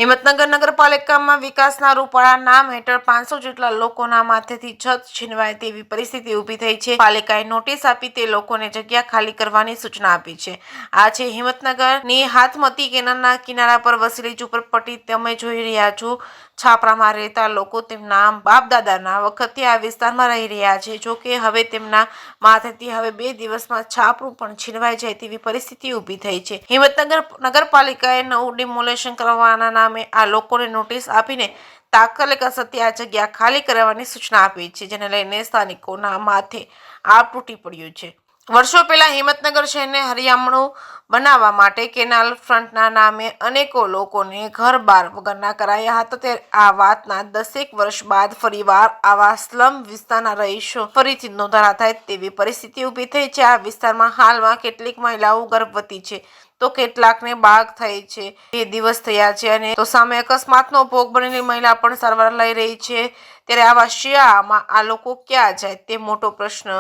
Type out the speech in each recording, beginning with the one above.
હિંમતનગર નગરપાલિકામાં વિકાસના રૂપાળા નામ હેઠળ 500 જેટલા લોકોના માથેથી છત છીનવાય તેવી પરિસ્થિતિ ઊભી થઈ છે। પાલિકાએ નોટિસ આપી તે લોકોને જગ્યા ખાલી કરવાની સૂચના આપી છે। આ છે હિંમતનગરની હાથમતી કેનાલના કિનારા પર વસેલી ઝૂંપડપટ્ટી। તમે જોઈ રહ્યા છો છાપરામાં રહેતા લોકો તેમના બાપ દાદાના વખતથી આ વિસ્તારમાં રહી રહ્યા છે। જો કે હવે તેમના માથેથી હવે 2 દિવસમાં છાપરું પણ છીનવાઈ જાય તેવી પરિસ્થિતિ ઊભી થઈ છે। હિંમતનગર નગરપાલિકાએ નવું ડિમોલેશન કરવાના નામે આ લોકોને નોટિસ આપીને તાત્કાલિક અસરથી આ જગ્યા ખાલી કરવાની સૂચના આપી છે, જેને લઈને સ્થાનિકોના માથે આપ તૂટી પડ્યું છે। વર્ષો પહેલા હિંમતનગર શહેરને હરિયામણું બનાવવા માટે કેનાલ ફ્રન્ટના નામે અનેકો લોકોને ઘર બાર વગરના કરાયા હતા। ત્યારે આ વાતના 10 વર્ષ બાદ ફરીવાર આવા સ્લમ વિસ્તારના રહીશો ફરીથી નોંધારા થાય તેવી પરિસ્થિતિ ઊભી થઈ છે। આ વિસ્તારમાં હાલમાં કેટલીક મહિલાઓ ગર્ભવતી છે તો કેટલાકને બાળક થઈ છે। 2 દિવસ થયા છે અને તો સામે અકસ્માતનો ભોગ બનેલી મહિલા પણ સારવાર લઈ રહી છે। ત્યારે આવા શિયાળામાં આ લોકો ક્યાં જાય તે મોટો પ્રશ્ન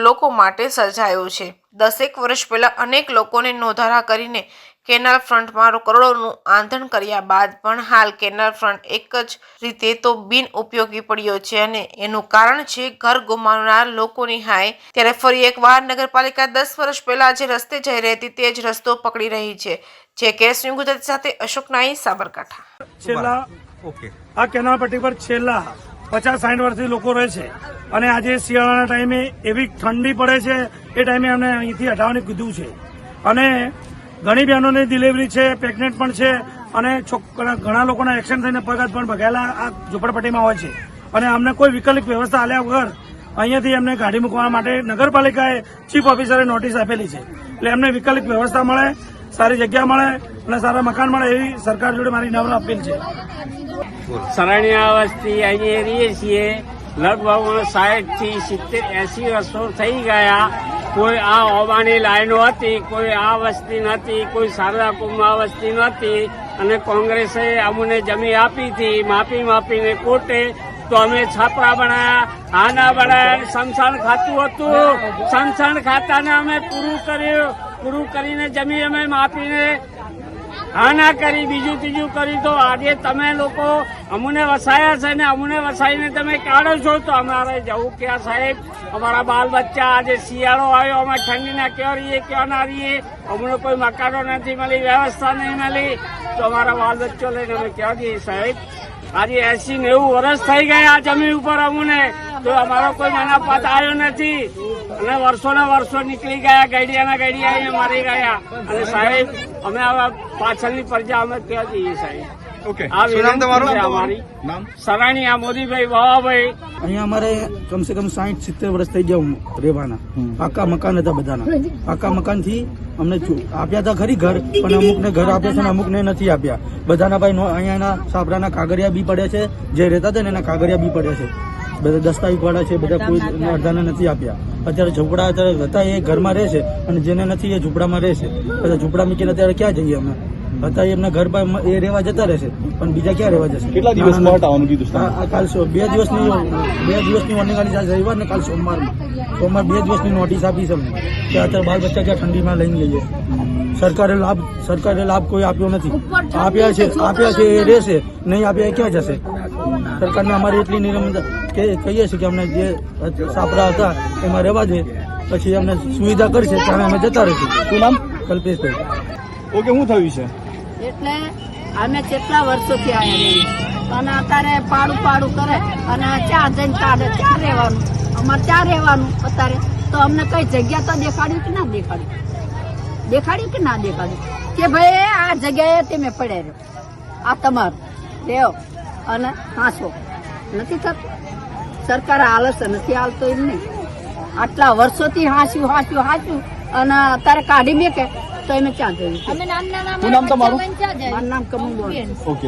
લોકો માટે સર્જાયો છે। 10 વર્ષ પહેલા અનેક લોકોને નોંધારા કરીને કેનાલ ફ્રન્ટમાં કરોડોનું આંધણ કર્યા બાદ પણ હાલ કેનાલ ફ્રન્ટ એક જ રીતે તો બિન ઉપયોગી પડ્યો છે અને એનું કારણ છે ઘર ગુમાવનાર લોકોની હાય। ત્યારે ફરી એકવાર નગરપાલિકા 10 વર્ષ પહેલા જે રસ્તે જઈ રહી હતી તે જ રસ્તો પકડી રહી છે। જે કેસ ન્યૂઝ ગુજરાતી સાથે અશોક નાઈ, સાબરકાંઠા। આ કેનાલ પટ્ટી પર છેલ્લા 50-60 વર્ષથી લોકો રહે છે અને આજે શિયાળાના ટાઈમે એવી ઠંડી પડે છે એ ટાઈમે અમને અહીંથી હટાવવાનું કીધું છે અને ઘણી બહેનોની ડિલિવરી છે, પ્રેગ્નેન્ટ પણ છે અને ઘણા લોકોના એક્સિડન્ટ થઈને પગત પણ ભગાયેલા આ ઝૂંપડપટ્ટીમાં હોય છે અને અમને કોઈ વિકલ્પ વ્યવસ્થા આલ્યા વગર અહીંયાથી એમને ગાડી મૂકવા માટે નગરપાલિકાએ ચીફ ઓફિસરે નોટિસ આપેલી છે। એટલે એમને વિકલ્પ વ્યવસ્થા મળે, સારી જગ્યા મળે અને સારા મકાન મળે એવી સરકાર જોડે મારી નમ્ર અપીલ છે। સરણિયા વસ્તી અહીંયા રહીએ છીએ, લગભગ 60 થી 70-80 વર્ષો થઈ ગયા। કોઈ આ ઓબાની લાઈનો હતી, કોઈ આ વસ્તી નથી, કોઈ શારદા કુંભમાં વસ્તી નથી અને કોંગ્રેસે અમને જમીન આપી હતી માપીને કોર્ટે તો અમે છાપરા બનાયા, આના બનાયા, સ્મશાન ખાતું હતું, સ્મશાન ખાતાને અમે પૂરું કરીને જમીન અમે માપીને આના કરી, બીજું ત્રીજું કરી તો આજે તમે લોકો અમને વસાયા છે ને અમને વસાઈને તમે કાઢો છો તો અમારે જવું ક્યાં સાહેબ? અમારા બાલ બચ્ચા આજે શિયાળો આવ્યો, અમે ઠંડીના ક્યાં રહીએ ક્યાં ના રહીએ? અમને કોઈ મકાનો નથી મળી, વ્યવસ્થા નહીં મળી તો અમારા બાલ બચ્ચો લઈને અમે ક્યાં જઈએ સાહેબ? આજે 80-90 વર્ષ થઈ ગયા આ જમીન ઉપર અમને તો અમારો કોઈ મનાપાત આવ્યો નથી અને વર્ષોના વર્ષો નીકળી ગયા, ગઈડિયાના ગઈડિયા અહીંયા મરી ગયા અને સાહેબ અમે આવા પાછળની પ્રજા અમે ક્યાં જઈએ સાહેબ? આ વિનંતી છે અમારી। સરાણીયા મોદીભાઈ, વાવાભાઈ। અહીંયા અમારે કમસે કમ 60-70 વર્ષ થઈ ગયા રહેવાના। પાકા મકાન હતા બધાના, પાકા મકાન થી અમને આપ્યા હતા ખરી ઘર, પણ અમુકને ઘર આપ્યા છે ને અમુકને નથી આપ્યા। બધાના ભાઈ અહીંયાના સાબરાના કાગળિયા બી પડ્યા છે, જે રહેતા હતા ને એના કાગળિયા બી પડ્યા છે, બધા દસ્તાવેજ પડ્યા છે, બધા કોઈ અડધાને નથી આપ્યા। અત્યારે ઝૂંપડા અત્યારે હતા એ ઘરમાં રહે છે અને જેને નથી એ ઝૂંપડામાં રહે છે। બધા ઝૂંપડા મૂકીને અત્યારે ક્યાં જઈએ અમે? અત્યારે એમના ઘર એ રહેવા જતા રહેશે પણ બીજા ક્યાં રહેવા જશે? કેટલા દિવસ હટાવવાનું કીધું? કાલ 2 દિવસની વોર્નિંગ આલી છે, રવિવાર ને કાલ સોમવાર 2 દિવસની નોટિસ આપી છે કે અત્યારે બાળ બચ્ચા ક્યાં ઠંડીમાં લઈને જઈએ? સરકારે લાભ કોઈ આપ્યો નથી। આપ્યા છે એ રહેશે, નહીં આપ્યા એ ક્યાં જશે? સરકારને અમારી એટલી નિરમતા કહીએ છીએ કે અમને જે સાપરા હતા એમાં રહેવા દે, પછી અમને સુવિધા કરશે ત્યારે અમે જતા રહીશું। શું નામ? કલ્પેશભાઈ। ઓકે, શું થયું છે? એટલે અમે કેટલા વર્ષોથી આવ્યા અને અત્યારે પાડું કરે અને ક્યાં જઈને કાઢે? ક્યાં રહેવાનું? અમારે ક્યાં રહેવાનું અત્યારે? તો અમને કઈ જગ્યા તો દેખાડ્યું કે ના દેખાડ્યું? દેખાડ્યું કે ના દેખાડ્યું કે ભાઈ આ જગ્યાએ તમે પડ્યા રહ્યો, આ તમારું લેવો અને હાંસો નથી થતું? સરકાર હાલે છે, નથી હાલતો એમ નહીં। આટલા વર્ષોથી હાંસ્યું અને અત્યારે કાઢી મેકે તો એમે ક્યાં જવું? શું નામ તમારું? મારું નામ કમલ. ઓકે।